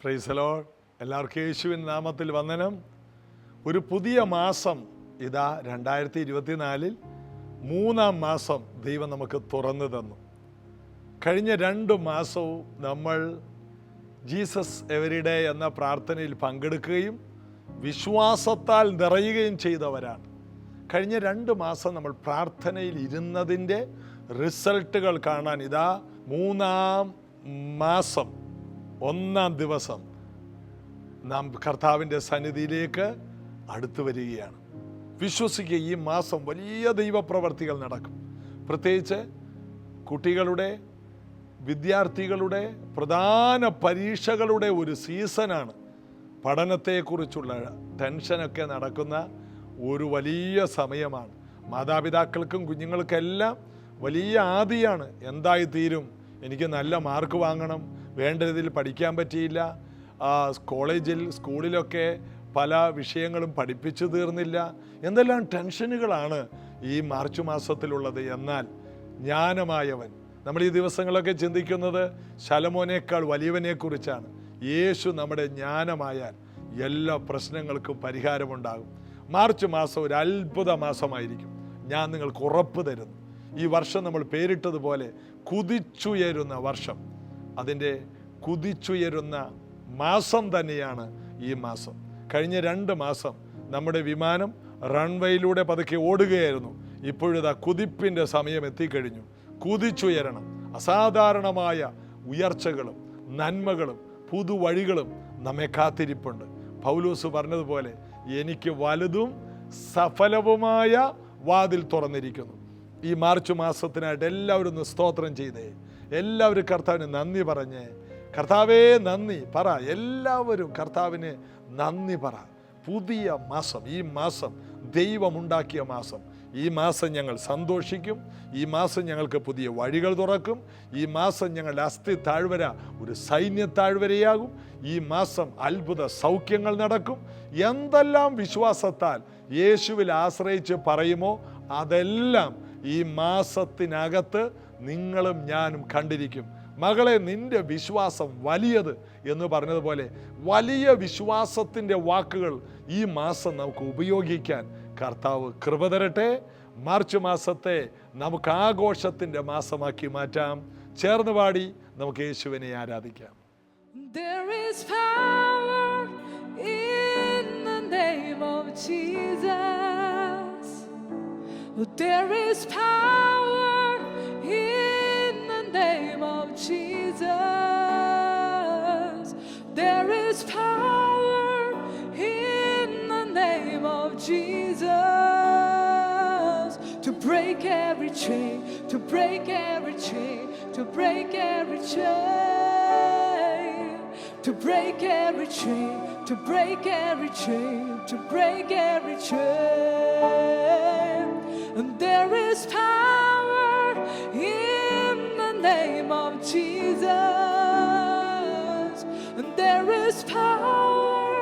Praise the Lord. എല്ലാവർക്കും യേശുവിൻ നാമത്തിൽ വന്ദനം. ഒരു പുതിയ മാസം ഇതാ 2024 മൂന്നാം മാസം ദൈവം നമുക്ക് തുറന്നു തന്നു. കഴിഞ്ഞ 2 മാസവും നമ്മൾ ജീസസ് എവരിഡേ എന്ന പ്രാർത്ഥനയിൽ പങ്കെടുക്കുകയും വിശ്വാസത്താൽ നിറയുകയും ചെയ്തവരാണ്. കഴിഞ്ഞ 2 മാസം നമ്മൾ പ്രാർത്ഥനയിൽ ഇരുന്നതിൻ്റെ റിസൾട്ടുകൾ കാണാൻ ഇതാ 3-ാം മാസം 1-ാം ദിവസം നാം കർത്താവിൻ്റെ സന്നിധിയിലേക്ക് അടുത്തു വരികയാണ്. വിശ്വസിക്കുക, ഈ മാസം വലിയ ദൈവപ്രവർത്തികൾ നടക്കും. പ്രത്യേകിച്ച് കുട്ടികളുടെ, വിദ്യാർത്ഥികളുടെ പ്രധാന പരീക്ഷകളുടെ ഒരു സീസണാണ്. പഠനത്തെക്കുറിച്ചുള്ള ടെൻഷനൊക്കെ നടക്കുന്ന ഒരു വലിയ സമയമാണ്. മാതാപിതാക്കൾക്കും കുഞ്ഞുങ്ങൾക്കെല്ലാം വലിയ ആദിയാണ്. എന്തായി തീരും, എനിക്ക് നല്ല മാർക്ക് വാങ്ങണം, വേണ്ട രീതിയിൽ പഠിക്കാൻ പറ്റിയില്ല, കോളേജിൽ സ്കൂളിലൊക്കെ പല വിഷയങ്ങളും പഠിപ്പിച്ചു തീർന്നില്ല, എന്തെല്ലാം ടെൻഷനുകളാണ് ഈ മാർച്ച് മാസത്തിലുള്ളത്. എന്നാൽ ജ്ഞാനമായവൻ, നമ്മൾ ഈ ദിവസങ്ങളൊക്കെ ചിന്തിക്കുന്നത് ശലോമോനേക്കാൾ വലിയവനെക്കുറിച്ചാണ്. യേശു നമ്മുടെ ജ്ഞാനമായാൽ എല്ലാ പ്രശ്നങ്ങൾക്കും പരിഹാരമുണ്ടാകും. മാർച്ച് മാസം ഒരു അത്ഭുത മാസമായിരിക്കും, ഞാൻ നിങ്ങൾക്ക് ഉറപ്പ് തരുന്നു. ഈ വർഷം നമ്മൾ പേരിട്ടതുപോലെ കുതിച്ചുയരുന്ന വർഷം, അതിൻ്റെ കുതിച്ചുയരുന്ന മാസം തന്നെയാണ് ഈ മാസം. കഴിഞ്ഞ 2 മാസം നമ്മുടെ വിമാനം റൺവേയിലൂടെ പതുക്കെ ഓടുകയായിരുന്നു. ഇപ്പോഴിതാ കുതിപ്പിൻ്റെ സമയം എത്തിക്കഴിഞ്ഞു. കുതിച്ചുയരണം. അസാധാരണമായ ഉയർച്ചകളും നന്മകളും പുതുവഴികളും നമ്മെ കാത്തിരിപ്പുണ്ട്. പൗലോസ് പറഞ്ഞതുപോലെ, എനിക്ക് വലുതും സഫലവുമായ വാതിൽ തുറന്നിരിക്കുന്നു. ഈ മാർച്ച് മാസത്തിനായിട്ട് എല്ലാവരും ഒന്ന് സ്തോത്രം ചെയ്തേ. എല്ലാവരും കർത്താവിന് നന്ദി പറഞ്ഞേ. കർത്താവേ നന്ദി പറ. എല്ലാവരും കർത്താവിന് നന്ദി പറ. പുതിയ മാസം, ഈ മാസം ദൈവമുണ്ടാക്കിയ മാസം. ഈ മാസം ഞങ്ങൾ സന്തോഷിക്കും. ഈ മാസം ഞങ്ങൾക്ക് പുതിയ വഴികൾ തുറക്കും. ഈ മാസം ഞങ്ങളുടെ അസ്ഥി താഴ്വര ഒരു സൈന്യ താഴ്വരയാകും. ഈ മാസം അത്ഭുത സൗഖ്യങ്ങൾ നടക്കും. എന്തെല്ലാം വിശ്വാസത്താൽ യേശുവിൽ ആശ്രയിച്ച് പറയുമോ അതെല്ലാം ഈ മാസത്തിനകത്ത് നിങ്ങളും ഞാനും കണ്ടിരിക്കും. മകളെ, നിന്റെ വിശ്വാസം വലിയത് എന്ന് പറഞ്ഞതുപോലെ വലിയ വിശ്വാസത്തിൻ്റെ വാക്കുകൾ ഈ മാസം നമുക്ക് ഉപയോഗിക്കാൻ കർത്താവ് കൃപ തരട്ടെ. മാർച്ച് മാസത്തെ നമുക്ക് ആഘോഷത്തിൻ്റെ മാസമാക്കി മാറ്റാം. ചേർന്ന് പാടി നമുക്ക് യേശുവിനെ ആരാധിക്കാം. There is power in the name of Jesus. There is power in the name of Jesus. There is power in the name of Jesus to break every chain, to break every chain, to break every chain, to break every chain, to break every chain, to break every chain. And there is power in the name of Jesus. And there is power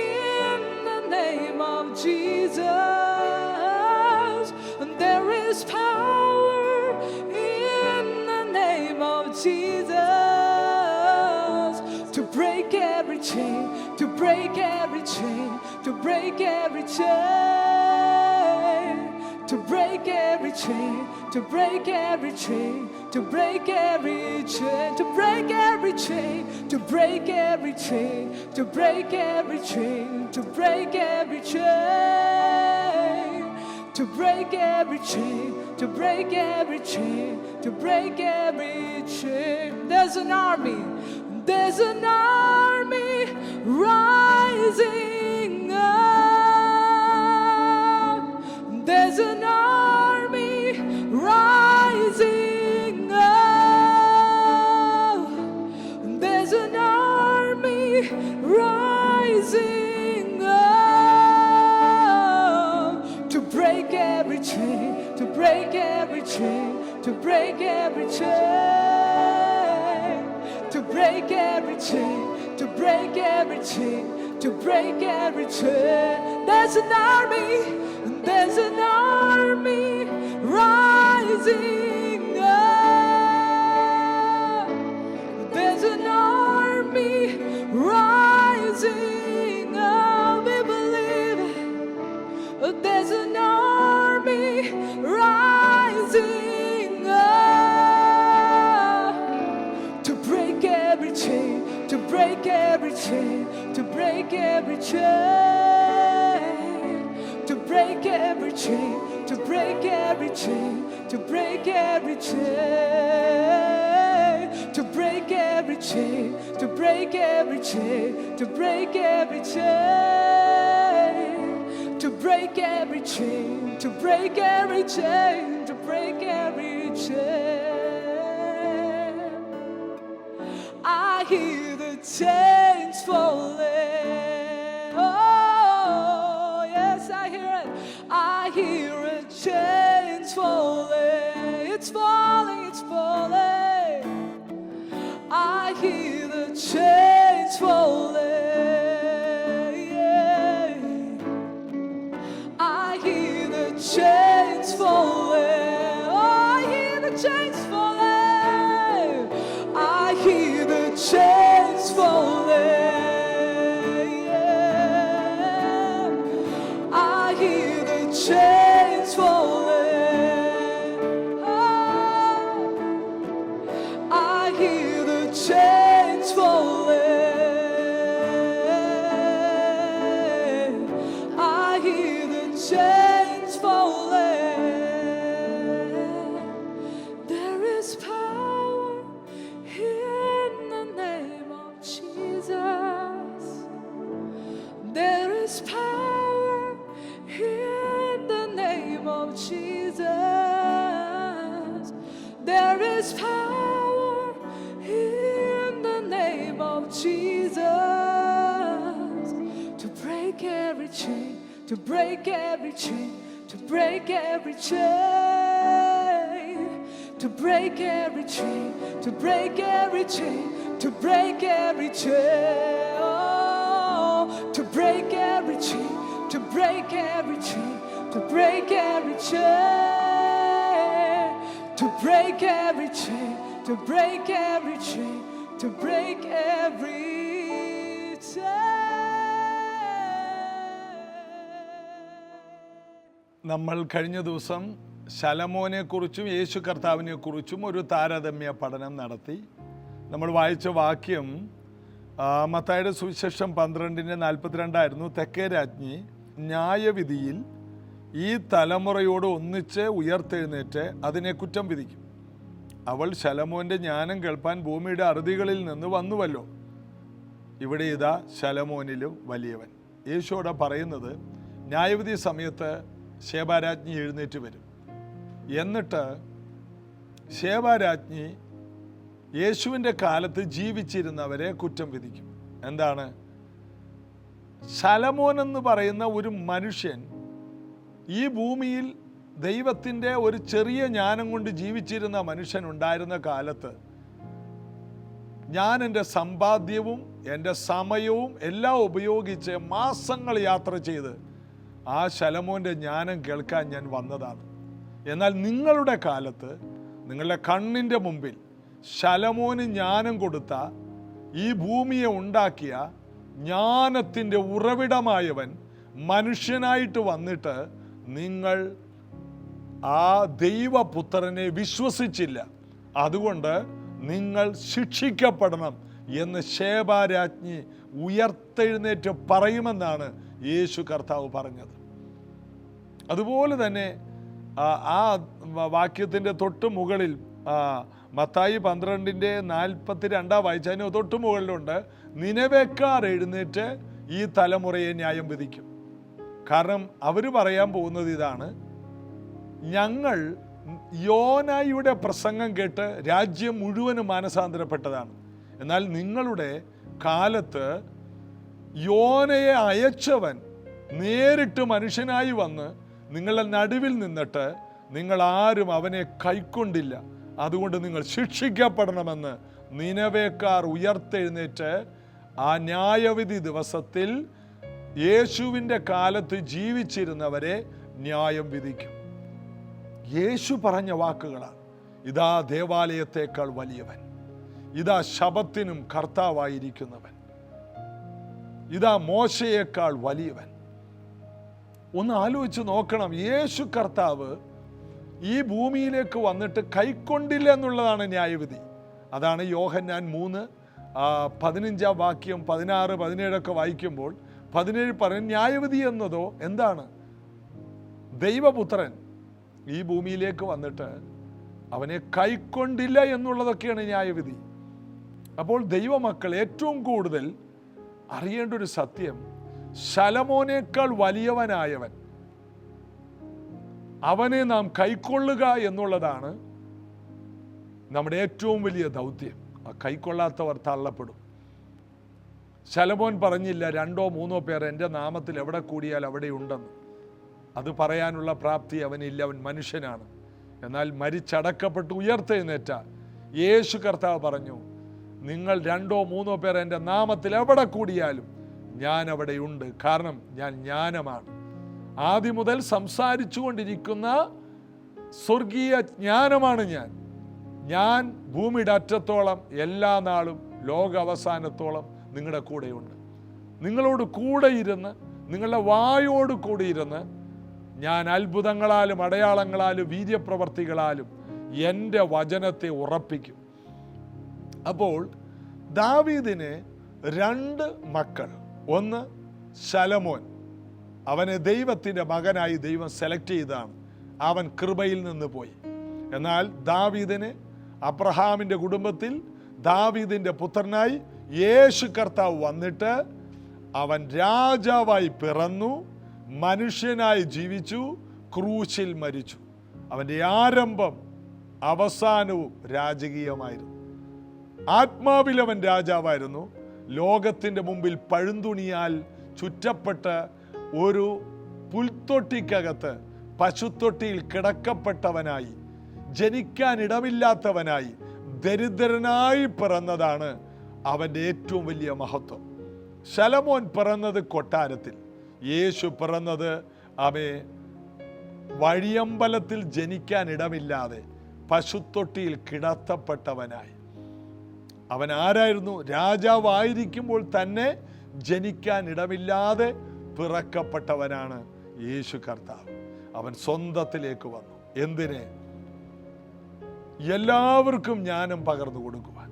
in the name of Jesus. And there is power in the name of Jesus to break every chain, to break every chain, to break every chain, to break every chain, to break every chain, to break every chain, to break every chain, to break every chain, to break every chain, to break every chain, to break every chain, to break every chain, to break every chain. There's an army rising up. There's an army rising up. There's an army rising up to break every chain, to break every chain, to break every chain, to break every chain, to break every chain, to break every chain. There's an army rising up. There's an army rising up, we believe it. There's an army rising up to break every chain, to break every chain, to break every chain, to break every chain, to break every chain, to break every chain, to break every chain, to break every chain, to break every chain, to break every chain, to break every chain, to break every chain. I hear the chains falling. Oh, yes, I hear it. I hear it, chains falling. It's falling, it's falling. I hear the chains falling. Yeah. I hear the chains falling. Oh, I hear the chains falling. I hear the chains falling. Yeah. I hear the chains falling. Oh, I hear the chains falling. I hear the chains falling. There is power in the name of Jesus. There is power in the name of Jesus. There is power in the name of Jesus to break every chain, to break every chain, to break every chain, to break every chain, to break every chain, to break every chain, oh, to break every chain, to break every chain, to break every chain, to break every chain, to break every chain, to break every chain. നമ്മൾ കഴിഞ്ഞ ദിവസം ശലോമോനെ കുറിച്ചും യേശു കർത്താവിനെ കുറിച്ചും ഒരു താരതമ്യ പഠനം നടത്തി. നമ്മൾ വായിച്ച വാക്യം മത്തായിയുടെ സുവിശേഷം 12:42 തെക്കേ രാജ്ഞി ന്യായവിധിയിൽ ഈ തലമുറയോട് ഒന്നിച്ച് ഉയർത്തെഴുന്നേറ്റ് അതിനെ കുറ്റം വിധിക്കും. അവൾ ശലോമോന്റെ ജ്ഞാനം കേൾപ്പാൻ ഭൂമിയുടെ അറുതികളിൽ നിന്ന് വന്നുവല്ലോ. ഇവിടെ ഇതാ ശലോമോനിലും വലിയവൻ. യേശുവോടെ പറയുന്നത് ന്യായവിധി സമയത്ത് ശേബാരാജ്ഞി എഴുന്നേറ്റ് വരും. എന്നിട്ട് ശേബാരാജ്ഞി യേശുവിൻ്റെ കാലത്ത് ജീവിച്ചിരുന്നവരെ കുറ്റം വിധിക്കും. എന്താണ്? ശലോമോൻ എന്ന് പറയുന്ന ഒരു മനുഷ്യൻ ഈ ഭൂമിയിൽ ദൈവത്തിൻ്റെ ഒരു ചെറിയ ജ്ഞാനം കൊണ്ട് ജീവിച്ചിരുന്ന മനുഷ്യൻ ഉണ്ടായിരുന്ന കാലത്ത് ഞാൻ എൻ്റെ സമ്പാദ്യവും എൻ്റെ സമയവും എല്ലാം ഉപയോഗിച്ച് മാസങ്ങൾ യാത്ര ചെയ്ത് ആ ശലോമോൻ്റെ ജ്ഞാനം കേൾക്കാൻ ഞാൻ വന്നതാണ്. എന്നാൽ നിങ്ങളുടെ കാലത്ത് നിങ്ങളുടെ കണ്ണിൻ്റെ മുമ്പിൽ ശലോമോന് ജ്ഞാനം കൊടുത്ത ഈ ഭൂമിയെ ഉണ്ടാക്കിയ ജ്ഞാനത്തിൻ്റെ ഉറവിടമായവൻ മനുഷ്യനായിട്ട് വന്നിട്ട് നിങ്ങൾ ആ ദൈവപുത്രനെ വിശ്വസിച്ചില്ല, അതുകൊണ്ട് നിങ്ങൾ ശിക്ഷിക്കപ്പെടണം എന്ന് ശേബാരാജ്ഞി ഉയർത്തെഴുന്നേറ്റ് പറയുമെന്നാണ് യേശു കർത്താവ് പറഞ്ഞത്. അതുപോലെ തന്നെ ആ വാക്യത്തിൻ്റെ തൊട്ട് മുകളിൽ മത്തായി 12:42 വായിച്ചതിന് തൊട്ട് മുകളിലുണ്ട്, നിനവേക്കാർ എഴുന്നേറ്റ് ഈ തലമുറയെ ന്യായം വിധിക്കും. കാരണം അവർ പറയാൻ പോകുന്നത് ഇതാണ്, ഞങ്ങൾ യോനായുടെ പ്രസംഗം കേട്ട് രാജ്യം മുഴുവനും മാനസാന്തരപ്പെട്ടതാണ്. എന്നാൽ നിങ്ങളുടെ കാലത്ത് യോനയെ അയച്ചവൻ നേരിട്ട് മനുഷ്യനായി വന്ന് നിങ്ങളുടെ നടുവിൽ നിന്നിട്ട് നിങ്ങൾ ആരും അവനെ കൈക്കൊണ്ടില്ല, അതുകൊണ്ട് നിങ്ങൾ ശിക്ഷിക്കപ്പെടണമെന്ന് നിനവേക്കാർ ഉയർത്തെഴുന്നേറ്റ് ആ ന്യായവിധി ദിവസത്തിൽ യേശുവിൻ്റെ കാലത്ത് ജീവിച്ചിരുന്നവരെ ന്യായം വിധിക്കും. യേശു പറഞ്ഞ വാക്കുകളാണ്, ഇതാ ദേവാലയത്തേക്കാൾ വലിയവൻ, ഇതാ ശബത്തിനും കർത്താവായിരിക്കുന്നവൻ. ഇതാ മോശയേക്കാൾ വലിയവൻ. ഒന്ന് ആലോചിച്ച് നോക്കണം, യേശു കർത്താവ് ഈ ഭൂമിയിലേക്ക് വന്നിട്ട് കൈക്കൊണ്ടില്ല എന്നുള്ളതാണ് ന്യായവിധി. അതാണ് യോഹന്നാൻ 3:15 വാക്യം 16, 17 വായിക്കുമ്പോൾ 17 പറയും, ന്യായവിധി എന്നതോ എന്താണ്? ദൈവപുത്രൻ ഈ ഭൂമിയിലേക്ക് വന്നിട്ട് അവനെ കൈക്കൊണ്ടില്ല എന്നുള്ളതൊക്കെയാണ് ന്യായവിധി. അപ്പോൾ ദൈവമക്കൾ ഏറ്റവും കൂടുതൽ അറിയേണ്ട ഒരു സത്യം, ശലോമോനേക്കാൾ വലിയവനായവൻ, അവനെ നാം കൈക്കൊള്ളുക എന്നുള്ളതാണ് നമ്മുടെ ഏറ്റവും വലിയ ദൗത്യം. കൈക്കൊള്ളാത്തവർ തള്ളപ്പെടും. ശലോമോൻ പറഞ്ഞില്ല 2 or 3 പേർ എൻ്റെ നാമത്തിൽ എവിടെ കൂടിയാൽ അവിടെ ഉണ്ടെന്ന്. അത് പറയാനുള്ള പ്രാപ്തി അവനില്ല, അവൻ മനുഷ്യനാണ്. എന്നാൽ മരിച്ചടക്കപ്പെട്ട് ഉയർത്തെഴുന്നേറ്റ യേശു കർത്താവ് പറഞ്ഞു, നിങ്ങൾ 2 or 3 പേർ എൻ്റെ നാമത്തിൽ എവിടെ കൂടിയാലും ഞാൻ അവിടെയുണ്ട്. കാരണം ഞാൻ ജ്ഞാനമാണ്. ആദ്യം മുതൽ സംസാരിച്ചു കൊണ്ടിരിക്കുന്ന സ്വർഗീയ ജ്ഞാനമാണ് ഞാൻ ഭൂമിയുടെ അറ്റത്തോളം എല്ലാ നാളും ലോക അവസാനത്തോളം നിങ്ങളുടെ കൂടെയുണ്ട്. നിങ്ങളോട് കൂടെ ഇരുന്ന്, നിങ്ങളുടെ വായോട് കൂടി ഇരുന്ന് ഞാൻ അത്ഭുതങ്ങളാലും അടയാളങ്ങളാലും വീര്യപ്രവർത്തികളാലും എൻ്റെ വചനത്തെ ഉറപ്പിക്കും. അപ്പോൾ ദാവീദിന് 2 മക്കൾ. ഒന്ന് ശലോമോൻ, അവനെ ദൈവത്തിൻ്റെ മകനായി ദൈവം സെലക്ട് ചെയ്തതാണ്. അവൻ കൃപയിൽ നിന്ന് പോയി. എന്നാൽ ദാവീദിന് അബ്രഹാമിൻ്റെ കുടുംബത്തിൽ ദാവീദിൻ്റെ പുത്രനായി യേശു കർത്താവ് വന്നിട്ട് അവൻ രാജാവായി പിറന്നു, മനുഷ്യനായി ജീവിച്ചു, ക്രൂശിൽ മരിച്ചു. അവൻ്റെ ആരംഭം അവസാനവും രാജകീയമായിരുന്നു. ആത്മാവിൽ അവൻ രാജാവായിരുന്നു. ലോകത്തിൻ്റെ മുമ്പിൽ പഴുന്തുണിയാൽ ചുറ്റപ്പെട്ട ഒരു പുൽത്തൊട്ടിക്കകത്ത് പശുത്തൊട്ടിയിൽ കിടക്കപ്പെട്ടവനായി, ജനിക്കാൻ ഇടമില്ലാത്തവനായി, ദരിദ്രനായി പിറന്നതാണ് അവൻ്റെ ഏറ്റവും വലിയ മഹത്വം. ശലോമോൻ പിറന്നത് കൊട്ടാരത്തിൽ, യേശു പിറന്നത് വഴിയമ്പലത്തിൽ ജനിക്കാൻ ഇടമില്ലാതെ പശുത്തൊട്ടിയിൽ കിടത്തപ്പെട്ടവനായി. അവൻ ആരായിരുന്നു? രാജാവായിരിക്കുമ്പോൾ തന്നെ ജനിക്കാൻ ഇടമില്ലാതെ പിറക്കപ്പെട്ടവനാണ് യേശു കർത്താവ്. അവൻ സ്വന്തത്തിലേക്ക് വന്നു. എന്തിനെ? എല്ലാവർക്കും ജ്ഞാനം പകർന്നു കൊടുക്കുവാൻ.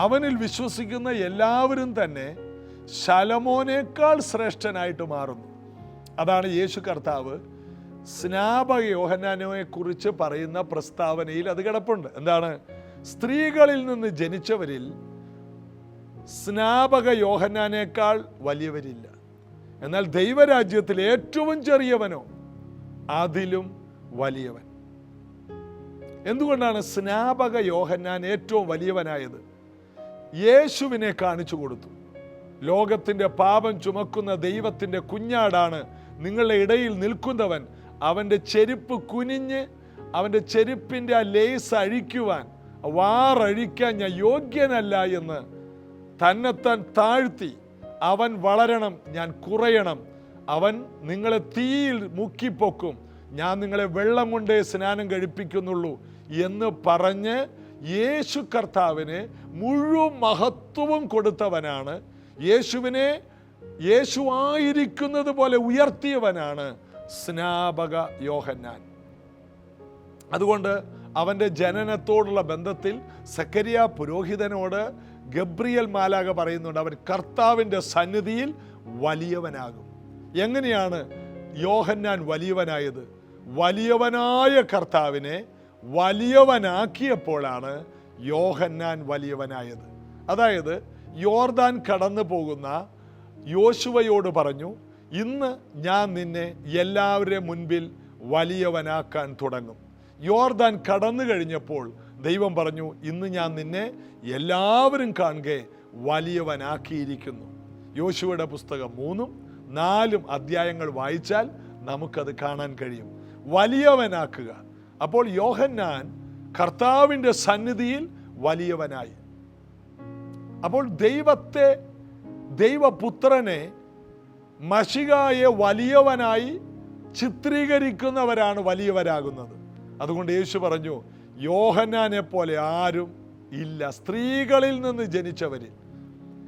അവനിൽ വിശ്വസിക്കുന്ന എല്ലാവരും തന്നെ ശലോമോനേക്കാൾ ശ്രേഷ്ഠനായിട്ട് മാറുന്നു. അതാണ് യേശു കർത്താവ് സ്നാപക യോഹന്നാനെ കുറിച്ച് പറയുന്ന പ്രസ്താവനയിൽ അത് കിടപ്പുണ്ട്. എന്താണ്? സ്ത്രീകളിൽ നിന്ന് ജനിച്ചവരിൽ സ്നാപക യോഹന്നാനേക്കാൾ വലിയവരില്ല. എന്നാൽ ദൈവരാജ്യത്തിൽ ഏറ്റവും ചെറിയവനോ അതിലും വലിയവൻ. എന്തുകൊണ്ടാണ് സ്നാപക യോഹന്നാൻ ഏറ്റവും വലിയവനായത്? യേശുവിനെ കാണിച്ചു കൊടുത്തു. ലോകത്തിൻ്റെ പാപം ചുമക്കുന്ന ദൈവത്തിൻ്റെ കുഞ്ഞാടാണ് നിങ്ങളുടെ ഇടയിൽ നിൽക്കുന്നവൻ. അവൻ്റെ ചെരുപ്പ് കുനിഞ്ഞ് അവൻ്റെ ചെരുപ്പിൻ്റെ ആ ലേസ് അഴിക്കുവാൻ, വാറഴിക്കാൻ ഞാൻ യോഗ്യനല്ല എന്ന് തന്നെത്താൻ താഴ്ത്തി, അവൻ വളരണം, ഞാൻ കുറയണം, അവൻ നിങ്ങളെ തീയിൽ മുക്കിപ്പൊക്കും, ഞാൻ നിങ്ങളെ വെള്ളം കൊണ്ടേ സ്നാനം കഴിപ്പിക്കുന്നുള്ളൂ എന്ന് പറഞ്ഞ് യേശു കർത്താവിന് മുഴുവൻ മഹത്വവും കൊടുത്തവനാണ്. യേശുവിനെ യേശുവായിരിക്കുന്നത് പോലെ ഉയർത്തിയവനാണ് സ്നാപക യോഹന്നാൻ. അതുകൊണ്ട് അവൻ്റെ ജനനത്തോടുള്ള ബന്ധത്തിൽ സക്കറിയ പുരോഹിതനോട് ഗബ്രിയേൽ മാലാഖ പറയുന്നുണ്ട്, അവൻ കർത്താവിൻ്റെ സന്നിധിയിൽ വലിയവനാകും. എങ്ങനെയാണ് യോഹന്നാൻ വലിയവനായത്? വലിയവനായ കർത്താവിനെ വലിയവനാക്കിയപ്പോഴാണ് യോഹന്നാൻ വലിയവനായത്. അതായത് യോർദാൻ കടന്നു പോകുന്ന യോശുവയോട് പറഞ്ഞു, ഇന്ന് ഞാൻ നിന്നെ എല്ലാവരുടെയും മുൻപിൽ വലിയവനാക്കാൻ തുടങ്ങും. യോർദാൻ കടന്നു കഴിഞ്ഞപ്പോൾ ദൈവം പറഞ്ഞു, ഇന്ന് ഞാൻ നിന്നെ എല്ലാവരും കാണുക വലിയവനാക്കിയിരിക്കുന്നു. യോശുവയുടെ പുസ്തകം 3, 4 അധ്യായങ്ങൾ വായിച്ചാൽ നമുക്കത് കാണാൻ കഴിയും. വലിയവനാക്കുക. അപ്പോൾ യോഹന്നാൻ കർത്താവിൻ്റെ സന്നിധിയിൽ വലിയവനായി. അപ്പോൾ ദൈവപുത്രനെ മശിഹായെ വലിയവനായി ചിത്രീകരിക്കുന്നവരാണ് വലിയവരാകുന്നത്. അതുകൊണ്ട് യേശു പറഞ്ഞു, യോഹന്നാനെ പോലെ ആരും ഇല്ല സ്ത്രീകളിൽ നിന്ന് ജനിച്ചവരിൽ.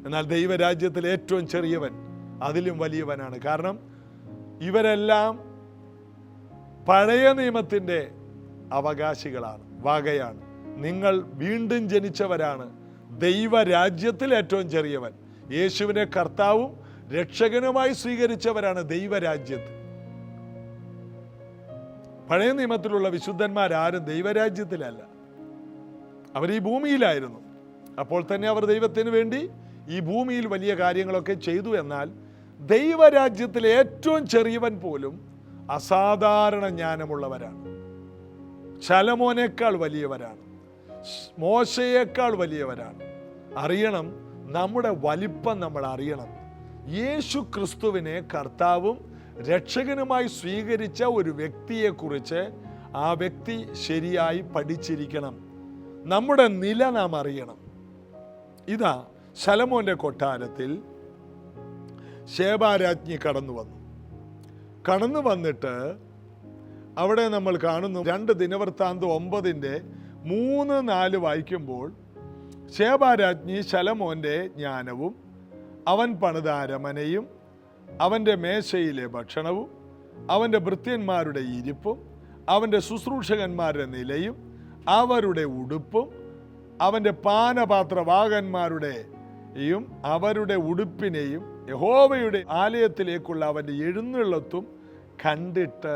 എന്നാൽ ദൈവരാജ്യത്തിൽ ഏറ്റവും ചെറിയവൻ അതിലും വലിയവനാണ്. കാരണം ഇവരെല്ലാം പഴയ നിയമത്തിൻ്റെ അവകാശികളാണ്, വകയാണ്. നിങ്ങൾ വീണ്ടും ജനിച്ചവരാണ്. ദൈവരാജ്യത്തിൽ ഏറ്റവും ചെറിയവൻ യേശുവിനെ കർത്താവും രക്ഷകനുമായി സ്വീകരിച്ചവരാണ് ദൈവരാജ്യത്തിൽ. പഴയ നിയമത്തിലുള്ള വിശുദ്ധന്മാരാരും ദൈവരാജ്യത്തിലല്ല, അവർ ഈ ഭൂമിയിലായിരുന്നു. അപ്പോൾ തന്നെ അവർ ദൈവത്തിന് വേണ്ടി ഈ ഭൂമിയിൽ വലിയ കാര്യങ്ങളൊക്കെ ചെയ്തു. എന്നാൽ ദൈവരാജ്യത്തിലെ ഏറ്റവും ചെറിയവൻ പോലും അസാധാരണ ജ്ഞാനമുള്ളവരാണ്. ശലോമോനേക്കാൾ വലിയവരാണ്, മോശയേക്കാൾ വലിയവരാണ്. അറിയണം, നമ്മുടെ വലിപ്പം നമ്മൾ അറിയണം. യേശു ക്രിസ്തുവിനെ കർത്താവും രക്ഷകനുമായി സ്വീകരിച്ച ഒരു വ്യക്തിയെക്കുറിച്ച് ആ വ്യക്തി ശരിയായി പഠിച്ചിരിക്കണം. നമ്മുടെ നില നാം അറിയണം. ഇതാ ശലോമോന്റെ കൊട്ടാരത്തിൽ ശേബാരാജ്ഞി കടന്നു വന്നിട്ട് അവിടെ നമ്മൾ കാണുന്നു 2 ദിനവൃത്താന്തം 9:3-4 വായിക്കുമ്പോൾ ശേബാരാജ്ഞി ശലോമോന്റെ ജ്ഞാനവും അവൻ പണിത അരമനയും അവൻ്റെ മേശയിലെ ഭക്ഷണവും അവൻ്റെ ഭൃത്യന്മാരുടെ ഇരിപ്പും അവൻ്റെ ശുശ്രൂഷകന്മാരുടെ നിലയും അവരുടെ ഉടുപ്പും അവൻ്റെ പാനപാത്രവാഹകന്മാരുടെയും അവരുടെ ഉടുപ്പിനെയും യഹോവയുടെ ആലയത്തിലേക്കുള്ള അവൻ്റെ എഴുന്നള്ളത്തും കണ്ടിട്ട്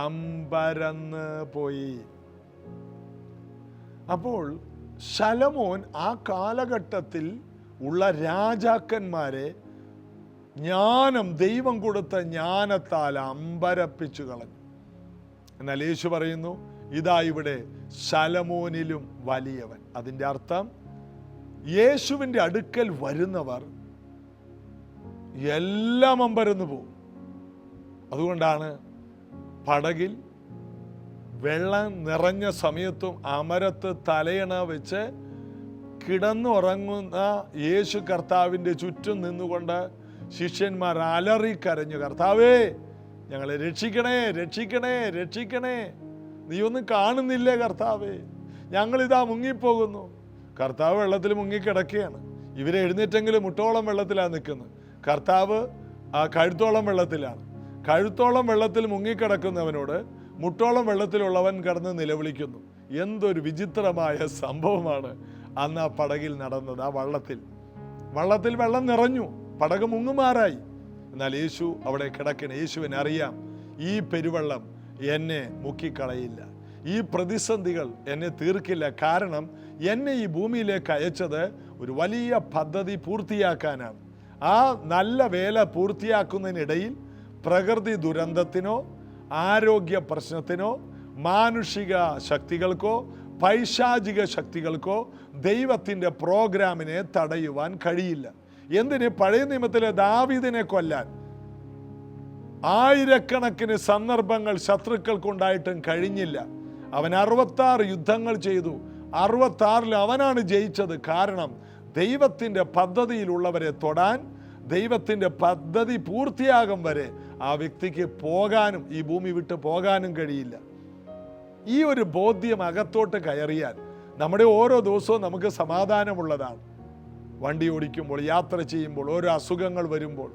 അമ്പരന്ന് പോയി. അപ്പോൾ ശലോമോൻ ആ കാലഘട്ടത്തിൽ ഉള്ള രാജാക്കന്മാരെ ജ്ഞാനം, ദൈവം കൊടുത്ത ജ്ഞാനത്താൽ അമ്പരപ്പിച്ചു കളഞ്ഞു. എന്നാൽ യേശു പറയുന്നു, ഇതാ ഇവിടെ ശലോമോനിലും വലിയവൻ. അതിൻ്റെ അർത്ഥം യേശുവിൻ്റെ അടുക്കൽ വരുന്നവർ എല്ലാം അമ്പരന്ന് പോകും. അതുകൊണ്ടാണ് പടകിൽ വെള്ളം നിറഞ്ഞ സമയത്തും അമരത്ത് തലയണ വെച്ച് കിടന്നുറങ്ങുന്ന യേശു കർത്താവിൻ്റെ ചുറ്റും നിന്നുകൊണ്ട് ശിഷ്യന്മാർ അലറിക്കരഞ്ഞു, കർത്താവേ ഞങ്ങളെ രക്ഷിക്കണേ, രക്ഷിക്കണേ, രക്ഷിക്കണേ, നീ ഒന്നും കാണുന്നില്ലേ കർത്താവേ, ഞങ്ങളിതാ മുങ്ങിപ്പോകുന്നു. കർത്താവ് വെള്ളത്തിൽ മുങ്ങിക്കിടക്കുകയാണ്. ഇവരെ എഴുന്നേറ്റെങ്കിലും മുട്ടോളം വെള്ളത്തിലാണ് നിൽക്കുന്നത്. കർത്താവ് കഴുത്തോളം വെള്ളത്തിലാണ്. കഴുത്തോളം വെള്ളത്തിൽ മുങ്ങിക്കിടക്കുന്നവനോട് മുട്ടോളം വെള്ളത്തിലുള്ളവൻ കടന്ന് നിലവിളിക്കുന്നു. എന്തൊരു വിചിത്രമായ സംഭവമാണ് അന്ന് ആ പടകിൽ നടന്നത്. ആ വള്ളത്തിൽ വെള്ളം നിറഞ്ഞു, പടക് മുങ്ങുമാറായി. എന്നാൽ യേശു അവിടെ കിടക്കണ. യേശുവിന് അറിയാം, ഈ പെരുവെള്ളം എന്നെ മുക്കിക്കളയില്ല, ഈ പ്രതിസന്ധികൾ എന്നെ തീർക്കില്ല. കാരണം എന്നെ ഈ ഭൂമിയിലേക്ക് അയച്ചത് ഒരു വലിയ പദ്ധതി പൂർത്തിയാക്കാനാണ്. ആ നല്ല വേല പൂർത്തിയാക്കുന്നതിനിടയിൽ പ്രകൃതി ദുരന്തത്തിനോ ആരോഗ്യ പ്രശ്നത്തിനോ മാനുഷിക ശക്തികൾക്കോ പൈശാചിക ശക്തികൾക്കോ ദൈവത്തിൻ്റെ പ്രോഗ്രാമിനെ തടയുവാൻ കഴിയില്ല. എന്തിന്? പഴയ നിയമത്തിലെ ദാവീദിനെ കൊല്ലാൻ ആയിരക്കണക്കിന് സന്ദർഭങ്ങൾ ശത്രുക്കൾക്കുണ്ടായിട്ടും കഴിഞ്ഞില്ല. അവൻ 66 യുദ്ധങ്ങൾ ചെയ്തു. 66 അവനാണ് ജയിച്ചത്. കാരണം ദൈവത്തിൻ്റെ പദ്ധതിയിലുള്ളവരെ തൊടാൻ, ദൈവത്തിൻ്റെ പദ്ധതി പൂർത്തിയാകും വരെ ആ വ്യക്തിക്ക് പോകാനും ഈ ഭൂമി വിട്ട് പോകാനും കഴിയില്ല. ഈ ഒരു ബോധ്യം അകത്തോട്ട് കയറിയാൽ നമ്മുടെ ഓരോ ദിവസവും നമുക്ക് സമാധാനമുള്ളതാണ്. വണ്ടി ഓടിക്കുമ്പോൾ, യാത്ര ചെയ്യുമ്പോൾ, ഓരോ അസുഖങ്ങൾ വരുമ്പോൾ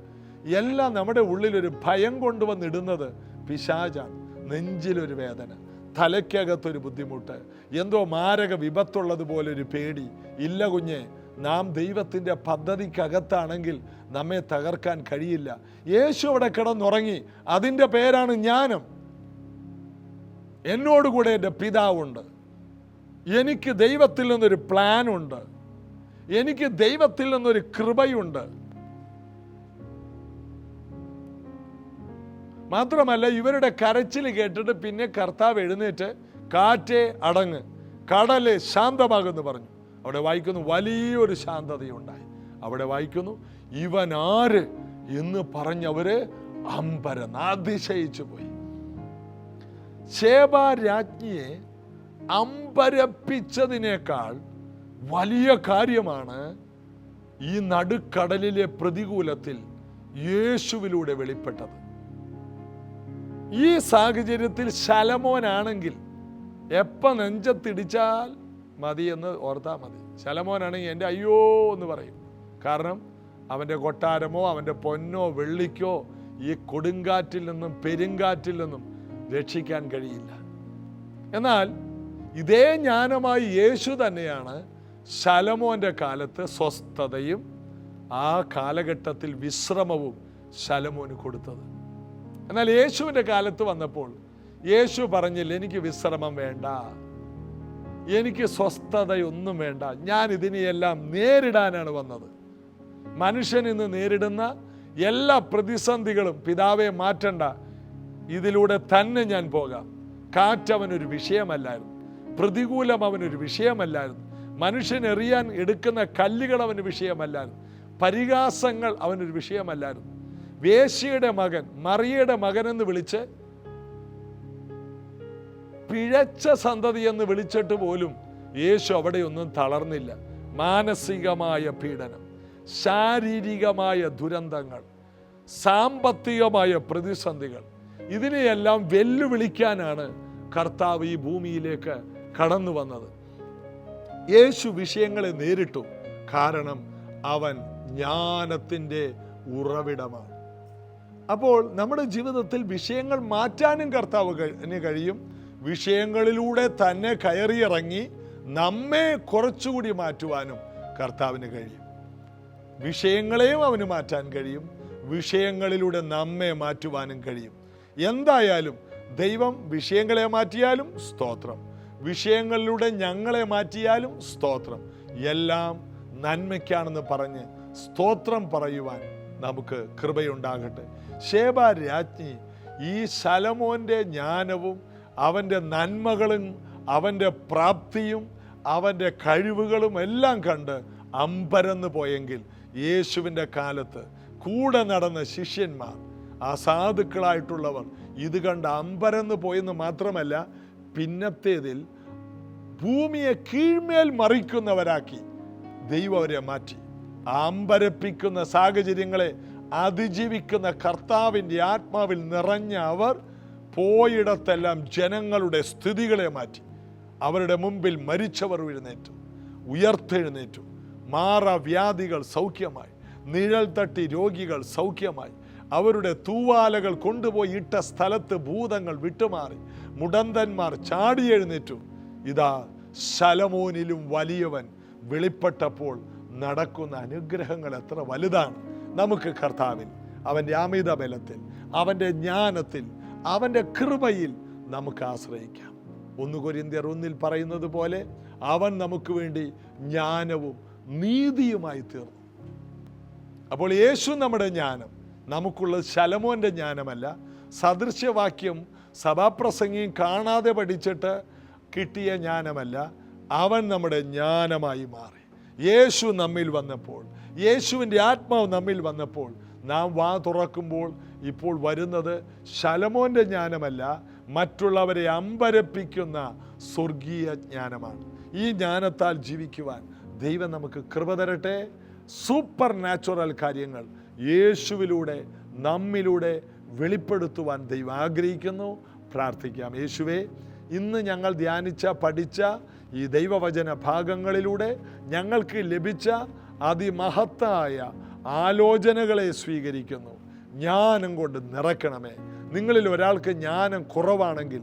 എല്ലാം നമ്മുടെ ഉള്ളിലൊരു ഭയം കൊണ്ടുവന്നിടുന്നത് പിശാചാണ്. നെഞ്ചിലൊരു വേദന, തലയ്ക്കകത്തൊരു ബുദ്ധിമുട്ട്, എന്തോ മാരക വിപത്തുള്ളതുപോലെ ഒരു പേടി. ഇല്ല കുഞ്ഞെ, നാം ദൈവത്തിൻ്റെ പദ്ധതിക്കകത്താണെങ്കിൽ നമ്മെ തകർക്കാൻ കഴിയില്ല. യേശു അവിടെ കിടന്നുറങ്ങി. അതിൻ്റെ പേരാണ് ജ്ഞാനം. എന്നോടുകൂടെ എൻ്റെ പിതാവുണ്ട്. എനിക്ക് ദൈവത്തിൽ നിന്നൊരു പ്ലാനുണ്ട്. എനിക്ക് ദൈവത്തിൽ നിന്നൊരു കൃപയുണ്ട്. മാത്രമല്ല, ഇവരുടെ കരച്ചിൽ കേട്ടിട്ട് പിന്നെ കർത്താവ് എഴുന്നേറ്റ് കാറ്റേ അടങ്ങ്, കടലെ ശാന്തമാകുമെന്ന് പറഞ്ഞു. അവിടെ വായിക്കുന്നു വലിയൊരു ശാന്തതയുണ്ടായി. അവിടെ വായിക്കുന്നു ഇവൻ ആര് എന്ന് പറഞ്ഞവര് അമ്പരന്ന് അതിശയിച്ചു പോയി. ശേബാരാജ്ഞിയെ അമ്പരപ്പിച്ചതിനേക്കാൾ വലിയ കാര്യമാണ് ഈ നടുക്കടലിലെ പ്രതികൂലത്തിൽ യേശുവിലൂടെ വെളിപ്പെട്ടത്. ഈ സാഹചര്യത്തിൽ ശലോമോനാണെങ്കിൽ എപ്പം നെഞ്ചത്തിടിച്ചാൽ മതി എന്ന് ഓർത്താൽ മതി. ശലോമോനാണെങ്കിൽ എൻ്റെ അയ്യോ എന്ന് പറയും. കാരണം അവൻ്റെ കൊട്ടാരമോ അവൻ്റെ പൊന്നോ വെള്ളിക്കോ ഈ കൊടുങ്കാറ്റിൽ നിന്നും പെരുങ്കാറ്റിൽ നിന്നും രക്ഷിക്കാൻ കഴിയില്ല. എന്നാൽ ഇതേ ജ്ഞാനമായി യേശു തന്നെയാണ് ശലോമോൻ്റെ കാലത്ത് സ്വസ്ഥതയും ആ കാലഘട്ടത്തിൽ വിശ്രമവും ശലോമോന് കൊടുത്തത്. എന്നാൽ യേശുവിൻ്റെ കാലത്ത് വന്നപ്പോൾ യേശു പറഞ്ഞില്ല, എനിക്ക് വിശ്രമം വേണ്ട, എനിക്ക് സ്വസ്ഥതയൊന്നും വേണ്ട, ഞാൻ ഇതിനെയെല്ലാം നേരിടാനാണ് വന്നത്. മനുഷ്യൻ ഇന്ന് നേരിടുന്ന എല്ലാ പ്രതിസന്ധികളും പിതാവെ മാറ്റണ്ട, ഇതിലൂടെ തന്നെ ഞാൻ പോകാം. കാറ്റ് അവനൊരു വിഷയമല്ലായിരുന്നു, പ്രതികൂലം അവനൊരു വിഷയമല്ലായിരുന്നു, മനുഷ്യൻ എറിയാൻ എടുക്കുന്ന കല്ലുകൾ അവന് വിഷയമല്ലായിരുന്നു, പരിഹാസങ്ങൾ അവനൊരു വിഷയമല്ലായിരുന്നു. വേശ്യയുടെ മകൻ, മറിയയുടെ മകൻ എന്ന് വിളിച്ച് പിഴച്ച സന്തതി എന്ന് വിളിച്ചിട്ട് പോലും യേശു അവിടെയൊന്നും തളർന്നില്ല. മാനസികമായ പീഡനം, ശാരീരികമായ ദുരന്തങ്ങൾ, സാമ്പത്തികമായ പ്രതിസന്ധികൾ, ഇതിനെയെല്ലാം വെല്ലുവിളിക്കാനാണ് കർത്താവ് ഈ ഭൂമിയിലേക്ക് കടന്നു വന്നത്. യേശു വിഷയങ്ങളെ നേരിട്ടു, കാരണം അവൻ ജ്ഞാനത്തിൻ്റെ ഉറവിടമാണ്. അപ്പോൾ നമ്മുടെ ജീവിതത്തിൽ വിഷയങ്ങൾ മാറ്റാനും കർത്താവിന് കഴിയും. വിഷയങ്ങളിലൂടെ തന്നെ കയറിയിറങ്ങി നമ്മെ കുറച്ചുകൂടി മാറ്റുവാനും കർത്താവിന് കഴിയും. വിഷയങ്ങളെയും അവന് മാറ്റാൻ കഴിയും, വിഷയങ്ങളിലൂടെ നമ്മെ മാറ്റുവാനും കഴിയും. എന്തായാലും ദൈവം വിഷയങ്ങളെ മാറ്റിയാലും സ്തോത്രം, വിഷയങ്ങളിലൂടെ ഞങ്ങളെ മാറ്റിയാലും സ്തോത്രം. എല്ലാം നന്മയ്ക്കാണെന്ന് പറഞ്ഞ് സ്തോത്രം പറയുവാൻ നമുക്ക് കൃപയുണ്ടാകട്ടെ. ശേബ രാജ്ഞി ഈ ശലോമോൻ്റെ ജ്ഞാനവും അവൻ്റെ നന്മകളും അവൻ്റെ പ്രാപ്തിയും അവൻ്റെ കഴിവുകളും എല്ലാം കണ്ട് അമ്പരന്ന് പോയെങ്കിൽ, യേശുവിൻ്റെ കാലത്ത് കൂടെ നടന്ന ശിഷ്യന്മാർ, ആ സാധുക്കളായിട്ടുള്ളവർ ഇത് കണ്ട് അമ്പരന്ന് പോയെന്ന് മാത്രമല്ല, പിന്നത്തേതിൽ ഭൂമിയെ കീഴ്മേൽ മറിക്കുന്നവരാക്കി ദൈവം അവരെ മാറ്റി. അമ്പരപ്പിക്കുന്ന സാഹചര്യങ്ങളെ അതിജീവിക്കുന്ന കർത്താവിൻ്റെ ആത്മാവിൽ നിറഞ്ഞ അവർ പോയിടത്തെല്ലാം ജനങ്ങളുടെ സ്ഥിതികളെ മാറ്റി. അവരുടെ മുമ്പിൽ മരിച്ചവർ എഴുന്നേറ്റു, ഉയർത്തെഴുന്നേറ്റു. മാറാവ്യാധികൾ സൗഖ്യമായി, നിഴൽ തട്ടി രോഗികൾ സൗഖ്യമായി, അവരുടെ തൂവാലകൾ കൊണ്ടുപോയി ഇട്ട സ്ഥലത്ത് ഭൂതങ്ങൾ വിട്ടുമാറി, മുടന്തന്മാർ ചാടിയെഴുന്നേറ്റു. ഇതാ ശലോമോനിലും വലിയവൻ വെളിപ്പെട്ടപ്പോൾ നടക്കുന്ന അനുഗ്രഹങ്ങൾ എത്ര വലുതാണ്. നമുക്ക് കർത്താവിൽ, അവൻ്റെ അമിത ബലത്തിൽ, അവൻ്റെ ജ്ഞാനത്തിൽ, അവൻ്റെ കൃപയിൽ നമുക്ക് ആശ്രയിക്കാം. 1 കൊരിന്ത്യർ 1 പറയുന്നത് പോലെ അവൻ നമുക്ക് വേണ്ടി ജ്ഞാനവും നീതിയുമായി തീർന്നു. അപ്പോൾ യേശു നമ്മുടെ ജ്ഞാനം, നമുക്കുള്ളത് ശലോമോൻ്റെ ജ്ഞാനമല്ല, സദൃശ്യവാക്യം സഭാപ്രസംഗിയും കാണാതെ പഠിച്ചിട്ട് കിട്ടിയ ജ്ഞാനമല്ല, അവൻ നമ്മുടെ ജ്ഞാനമായി മാറി. യേശു നമ്മിൽ വന്നപ്പോൾ, യേശുവിൻ്റെ ആത്മാവ് നമ്മിൽ വന്നപ്പോൾ, നാം വാ തുറക്കുമ്പോൾ ഇപ്പോൾ വരുന്നത് ശലോമോൻ്റെ ജ്ഞാനമല്ല, മറ്റുള്ളവരെ അമ്പരപ്പിക്കുന്ന സ്വർഗീയ ജ്ഞാനമാണ്. ഈ ജ്ഞാനത്താൽ ജീവിക്കുവാൻ ദൈവം നമുക്ക് കൃപ തരട്ടെ. സൂപ്പർ നാച്ചുറൽ കാര്യങ്ങൾ യേശുവിലൂടെ നമ്മിലൂടെ വെളിപ്പെടുത്തുവാൻ ദൈവം ആഗ്രഹിക്കുന്നു. പ്രാർത്ഥിക്കാം. യേശുവേ, ഇന്ന് ഞങ്ങൾ ധ്യാനിച്ച പഠിച്ച ഈ ദൈവവചന ഭാഗങ്ങളിലൂടെ ഞങ്ങൾക്ക് ലഭിച്ച അതിമഹത്തായ ആലോചനകളെ സ്വീകരിക്കുന്നു. ജ്ഞാനം കൊണ്ട് നിറയ്ക്കണമേ. നിങ്ങളിൽ ഒരാൾക്ക് ജ്ഞാനം കുറവാണെങ്കിൽ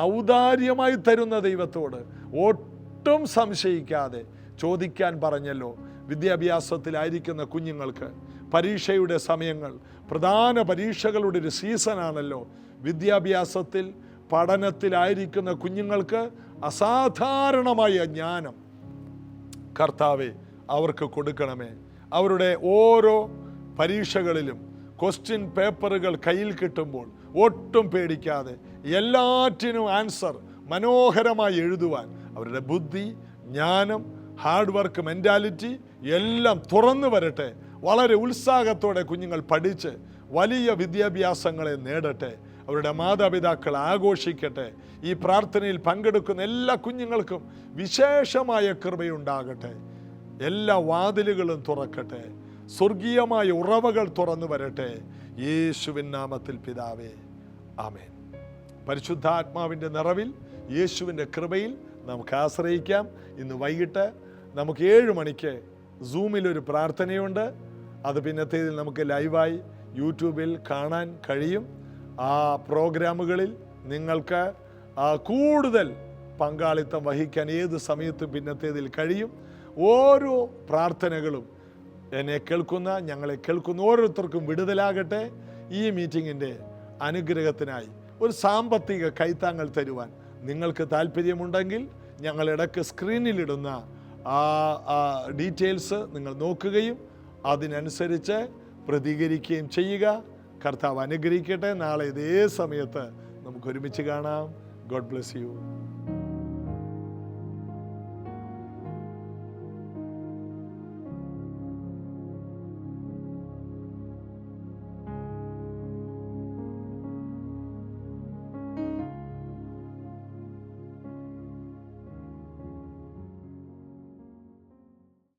ഔദാര്യമായി തരുന്ന ദൈവത്തോട് ഒട്ടും സംശയിക്കാതെ ചോദിക്കാൻ പറഞ്ഞല്ലോ. വിദ്യാഭ്യാസത്തിലായിരിക്കുന്ന കുഞ്ഞുങ്ങൾക്ക് പരീക്ഷയുടെ സമയങ്ങൾ, പ്രധാന പരീക്ഷകളുടെ ഒരു സീസണാണല്ലോ. വിദ്യാഭ്യാസത്തിൽ പഠനത്തിലായിരിക്കുന്ന കുഞ്ഞുങ്ങൾക്ക് അസാധാരണമായ ജ്ഞാനം കർത്താവേ അവർക്ക് കൊടുക്കണമേ. അവരുടെ ഓരോ പരീക്ഷകളിലും ക്വസ്റ്റ്യൻ പേപ്പറുകൾ കയ്യിൽ കിട്ടുമ്പോൾ ഒട്ടും പേടിക്കാതെ എല്ലാറ്റിനും ആൻസർ മനോഹരമായി എഴുതുവാൻ അവരുടെ ബുദ്ധി, ജ്ഞാനം, ഹാർഡ് വർക്ക് മെൻറ്റാലിറ്റി എല്ലാം തുറന്നു വരട്ടെ. വളരെ ഉത്സാഹത്തോടെ കുഞ്ഞുങ്ങൾ പഠിച്ച് വലിയ വിദ്യാഭ്യാസങ്ങളെ നേടട്ടെ. അവരുടെ മാതാപിതാക്കൾ ആഘോഷിക്കട്ടെ. ഈ പ്രാർത്ഥനയിൽ പങ്കെടുക്കുന്ന എല്ലാ കുഞ്ഞുങ്ങൾക്കും വിശേഷമായ കൃപയുണ്ടാകട്ടെ. എല്ലാ വാതിലുകളും തുറക്കട്ടെ. സ്വർഗീയമായ ഉറവകൾ തുറന്നു വരട്ടെ. യേശുവിൻ നാമത്തിൽ പിതാവേ, ആമേൻ. പരിശുദ്ധാത്മാവിൻ്റെ നിറവിൽ, യേശുവിൻ്റെ കൃപയിൽ നമുക്ക് ആശ്രയിക്കാം. ഇന്ന് വൈകിട്ട് നമുക്ക് 7 മണിക്ക് സൂമിലൊരു പ്രാർത്ഥനയുണ്ട്. അത് പിന്നത്തേതിൽ നമുക്ക് ലൈവായി യൂട്യൂബിൽ കാണാൻ കഴിയും. ആ പ്രോഗ്രാമുകളിൽ നിങ്ങൾക്ക് കൂടുതൽ പങ്കാളിത്തം വഹിക്കാൻ ഏത് സമയത്തും പിന്നത്തേതിൽ കഴിയും. ഓരോ പ്രാർത്ഥനകളും എന്നെ കേൾക്കുന്ന, ഞങ്ങളെ കേൾക്കുന്ന ഓരോരുത്തർക്കും വിടുതലാകട്ടെ. ഈ മീറ്റിങ്ങിൻ്റെ അനുഗ്രഹത്തിനായി ഒരു സാമ്പത്തിക കൈത്താങ്ങൽ തരുവാൻ നിങ്ങൾക്ക് താല്പര്യമുണ്ടെങ്കിൽ ഞങ്ങളിടയ്ക്ക് സ്ക്രീനിലിടുന്ന ഡീറ്റെയിൽസ് നിങ്ങൾ നോക്കുകയും അതിനനുസരിച്ച് പ്രതികരിക്കുകയും ചെയ്യുക. കർത്താവ് അനുഗ്രഹിക്കട്ടെ. നാളെ ഇതേ സമയത്ത് നമുക്ക് ഒരുമിച്ച് കാണാം. God bless you.